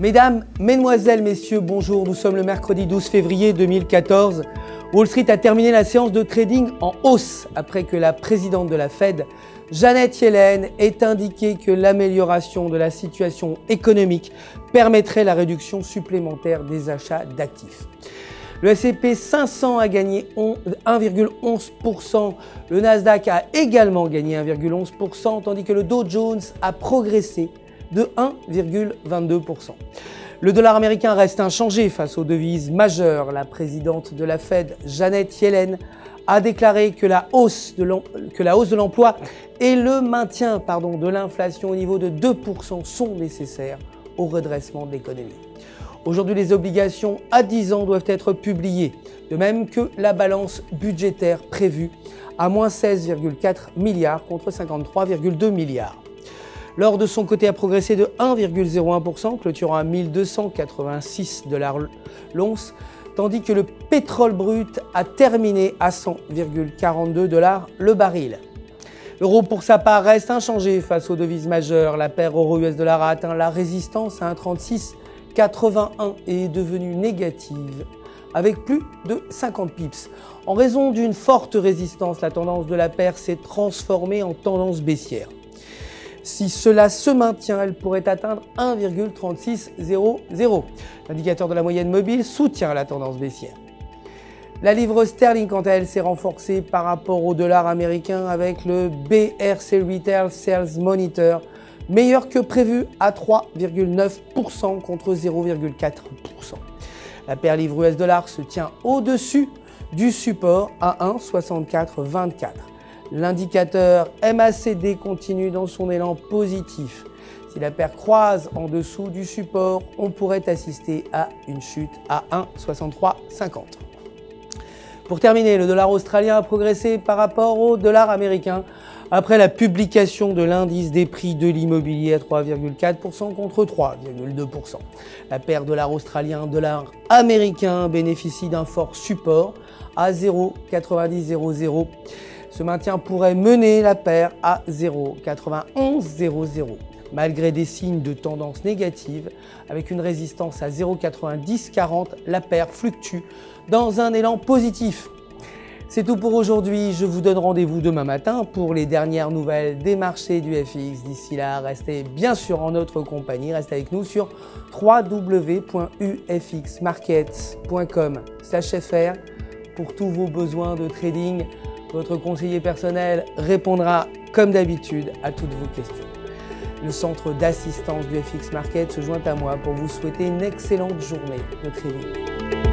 Mesdames, Mesdemoiselles, Messieurs, bonjour. Nous sommes le mercredi 12 février 2014. Wall Street a terminé la séance de trading en hausse après que la présidente de la Fed, Janet Yellen, ait indiqué que l'amélioration de la situation économique permettrait la réduction supplémentaire des achats d'actifs. Le S&P 500 a gagné 1,11%, le Nasdaq a également gagné 1,11%, tandis que le Dow Jones a progressé de 1,22%. Le dollar américain reste inchangé face aux devises majeures. La présidente de la Fed, Janet Yellen, a déclaré que la hausse de l'emploi et le maintien de l'inflation au niveau de 2% sont nécessaires au redressement de l'économie. Aujourd'hui, les obligations à 10 ans doivent être publiées, de même que la balance budgétaire prévue à moins 16,4 milliards contre 53,2 milliards. L'or de son côté a progressé de 1,01%, clôturant à 1286 $ l'once, tandis que le pétrole brut a terminé à 100,42 $ le baril. L'euro pour sa part reste inchangé face aux devises majeures. La paire euro-US $ a atteint la résistance à 1,3681 et est devenue négative avec plus de 50 pips. En raison d'une forte résistance, la tendance de la paire s'est transformée en tendance baissière. Si cela se maintient, elle pourrait atteindre 1,3600. L'indicateur de la moyenne mobile soutient la tendance baissière. La livre sterling, quant à elle, s'est renforcée par rapport au dollar américain avec le BRC Retail Sales Monitor, meilleur que prévu à 3,9% contre 0,4%. La paire livre US dollar se tient au-dessus du support à 1,6424. L'indicateur MACD continue dans son élan positif. Si la paire croise en dessous du support, on pourrait assister à une chute à 1,6350. Pour terminer, le dollar australien a progressé par rapport au dollar américain après la publication de l'indice des prix de l'immobilier à 3,4% contre 3,2%. La paire dollar australien-dollar américain bénéficie d'un fort support à 0,9000. Ce maintien pourrait mener la paire à 0,9100. Malgré des signes de tendance négative, avec une résistance à 0,9040, la paire fluctue dans un élan positif. C'est tout pour aujourd'hui. Je vous donne rendez-vous demain matin pour les dernières nouvelles des marchés du FX. D'ici là, restez bien sûr en notre compagnie. Restez avec nous sur www.ufxmarkets.com/fr pour tous vos besoins de trading. Votre conseiller personnel répondra comme d'habitude à toutes vos questions. Le centre d'assistance du FX Market se joint à moi pour vous souhaiter une excellente journée de trading.